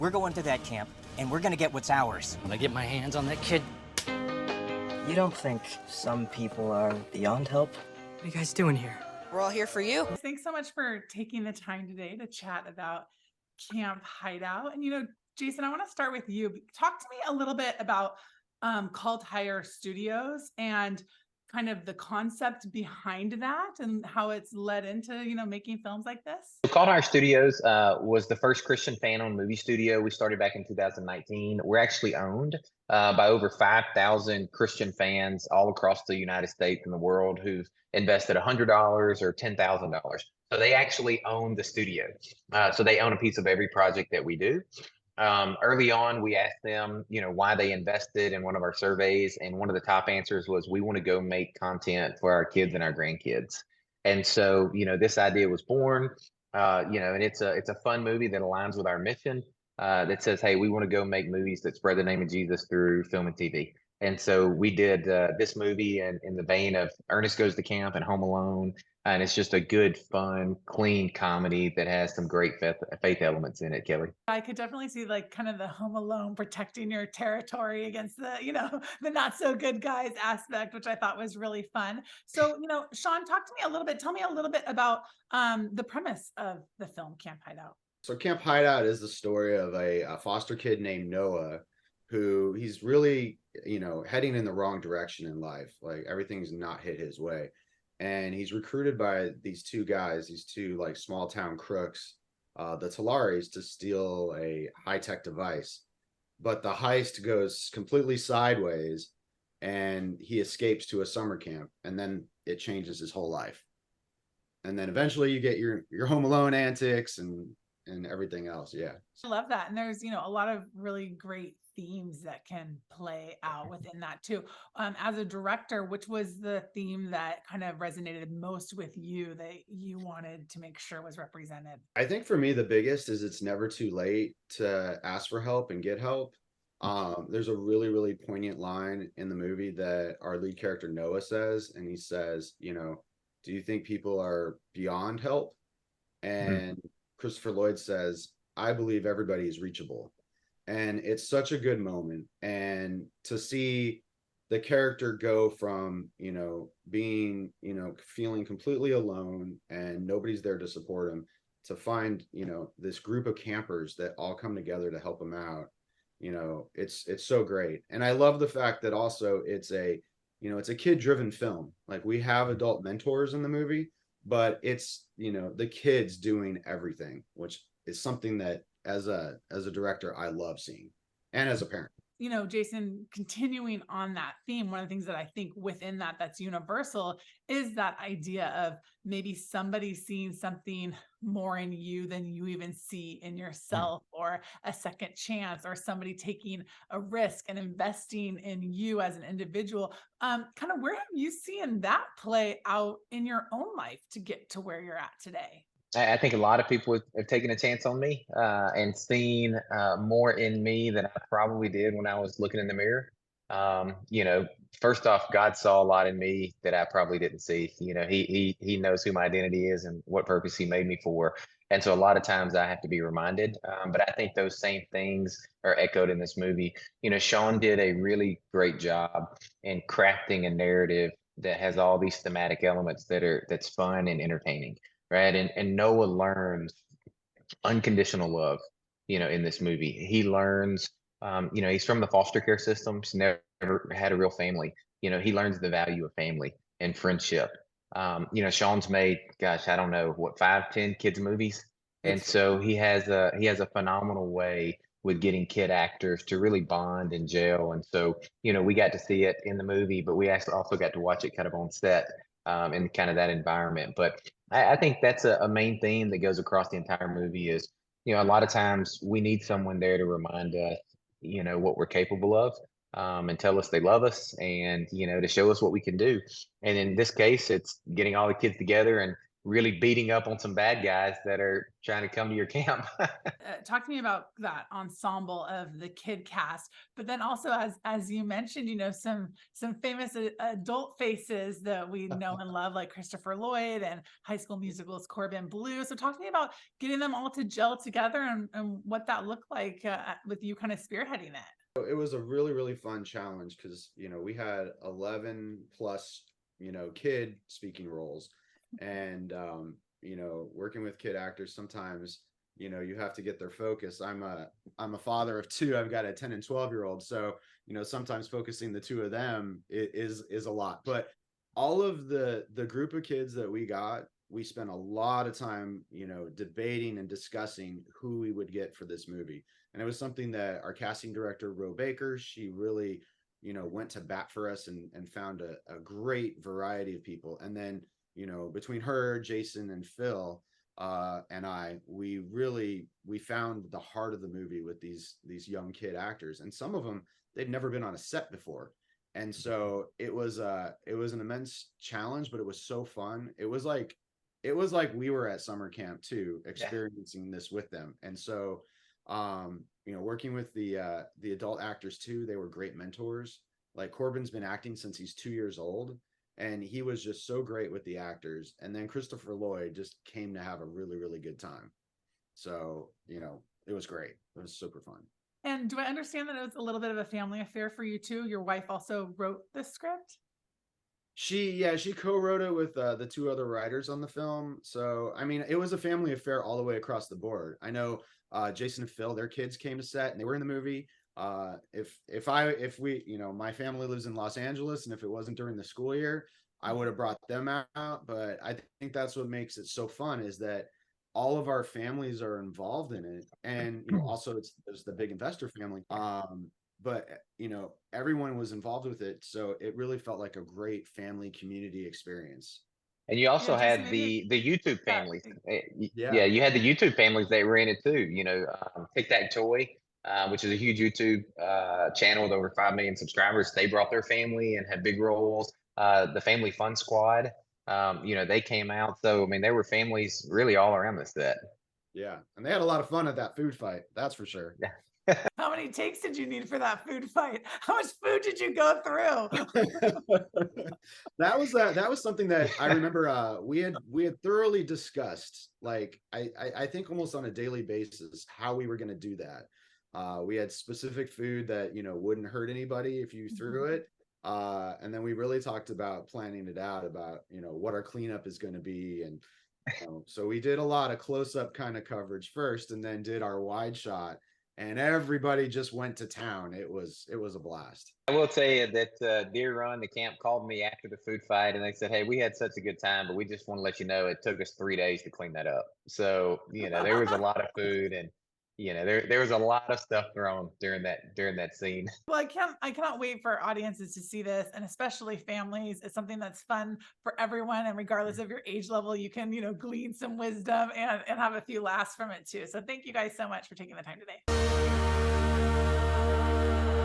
We're going to that camp, and we're gonna get what's ours. When I get my hands on that kid. You don't think some people are beyond help? What are you guys doing here? We're all here for you. Thanks so much for taking the time today to chat about Camp Hideout. And, Jason, I want to start with you. Talk to me a little bit about Call to Hire Studios and kind of the concept behind that and how it's led into, making films like this. So Call to Hire Studios was the first Christian fan-owned movie studio. We started back in 2019. We're actually owned by over 5,000 Christian fans all across the United States and the world who've invested $100 or $10,000. So they actually own the studio. So they own a piece of every project that we do. Early on, we asked them, why they invested in one of our surveys. And one of the top answers was, we want to go make content for our kids and our grandkids. And so, this idea was born, and it's a fun movie that aligns with our mission that says, hey, we want to go make movies that spread the name of Jesus through film and TV. And so we did this movie in the vein of Ernest Goes to Camp and Home Alone. And it's just a good, fun, clean comedy that has some great faith elements in it, Kelly. I could definitely see kind of the Home Alone protecting your territory against the, the not so good guys aspect, which I thought was really fun. So, Sean, talk to me a little bit. Tell me a little bit about the premise of the film Camp Hideout. So Camp Hideout is the story of a foster kid named Noah, who he's really, heading in the wrong direction in life. Like everything's not hit his way. And he's recruited by these two guys, these two like small town crooks, the Talaris, to steal a high-tech device. But the heist goes completely sideways and he escapes to a summer camp, and then it changes his whole life. And then eventually you get your Home Alone antics and everything else. Yeah. I love that. And there's, a lot of really great themes that can play out within that too. As a director, which was the theme that kind of resonated most with you that you wanted to make sure was represented? I think for me, the biggest is it's never too late to ask for help and get help. There's a really, really poignant line in the movie that our lead character Noah says, and he says, do you think people are beyond help? And Christopher Lloyd says, I believe everybody is reachable. And it's such a good moment. And to see the character go from, being, feeling completely alone and nobody's there to support him, to find, this group of campers that all come together to help him out. It's so great. And I love the fact that also it's a kid-driven film. Like we have adult mentors in the movie, but it's, the kids doing everything, which is something that as a director, I love seeing, and as a parent. Jason, continuing on that theme, one of the things that I think within that's universal is that idea of maybe somebody seeing something more in you than you even see in yourself, or a second chance, or somebody taking a risk and investing in you as an individual. Kind of where have you seen that play out in your own life to get to where you're at today? I think a lot of people have taken a chance on me and seen more in me than I probably did when I was looking in the mirror. First off, God saw a lot in me that I probably didn't see. He knows who my identity is and what purpose he made me for. And so a lot of times I have to be reminded. But I think those same things are echoed in this movie. Sean did a really great job in crafting a narrative that has all these thematic elements that's fun and entertaining. Right. And Noah learns unconditional love, in this movie. He learns, he's from the foster care system. He's never had a real family. He learns the value of family and friendship. Sean's made, gosh, I don't know, 5, 10 kids movies. And so he has a phenomenal way with getting kid actors to really bond and gel. And so, we got to see it in the movie, but we actually also got to watch it kind of on set in kind of that environment. But I think that's a main theme that goes across the entire movie is, a lot of times we need someone there to remind us, what we're capable of, and tell us they love us, and, to show us what we can do. And in this case, it's getting all the kids together and really beating up on some bad guys that are trying to come to your camp. Talk to me about that ensemble of the kid cast, but then also as you mentioned, some famous adult faces that we know and love, like Christopher Lloyd and High School Musical's Corbin Blue. So talk to me about getting them all to gel together and what that looked like with you kind of spearheading it. It was a really, really fun challenge because, we had 11 plus, kid speaking roles. And, working with kid actors, sometimes, you have to get their focus. I'm a father of two. I've got a 10 and 12-year-old. So, sometimes focusing the two of them is a lot. But all of the group of kids that we spent a lot of time, debating and discussing who we would get for this movie. And it was something that our casting director, Ro Baker, she really, went to bat for us and found a great variety of people. And then, between her, Jason, and Phil, and we found the heart of the movie with these young kid actors. And some of them, they'd never been on a set before. And so it was an immense challenge, but it was so fun. It was like we were at summer camp too, experiencing this with them. And so, working with the adult actors too, they were great mentors. Like Corbin's been acting since he's 2 years old, and he was just so great with the actors. And then Christopher Lloyd just came to have a really, really good time. So, it was great. It was super fun. And do I understand that it was a little bit of a family affair for you too? Your wife also wrote the script? She co-wrote it with the two other writers on the film. So, I mean, it was a family affair all the way across the board. I know Jason and Phil, their kids came to set and they were in the movie. If we, my family lives in Los Angeles, and if it wasn't during the school year, I would have brought them out. But I think that's what makes it so fun, is that all of our families are involved in it. And, also there's the big investor family. But everyone was involved with it, so it really felt like a great family community experience. And you also Jason, had the YouTube families. Yeah. You had the YouTube families that were in it too. Tic Tac Toy, which is a huge YouTube channel with over 5 million subscribers. They brought their family and had big roles. The Family Fun Squad, they came out. So I mean, there were families really all around the set. Yeah, and they had a lot of fun at that food fight. That's for sure. Yeah. How many takes did you need for that food fight? How much food did you go through? That was something that I remember we had thoroughly discussed, like I think almost on a daily basis, how we were going to do that. We had specific food that wouldn't hurt anybody if you threw it. And then we really talked about planning it out, about what our cleanup is going to be. And so we did a lot of close-up kind of coverage first, and then did our wide shot. And everybody just went to town. It was a blast. I will tell you that Deer Run, the camp, called me after the food fight, and they said, "Hey, we had such a good time, but we just want to let you know it took us 3 days to clean that up." So there was a lot of food, and there was a lot of stuff thrown during that scene. Well, I cannot wait for audiences to see this, and especially families. It's something that's fun for everyone, and regardless of your age level, you can glean some wisdom and have a few laughs from it too. So thank you guys so much for taking the time today.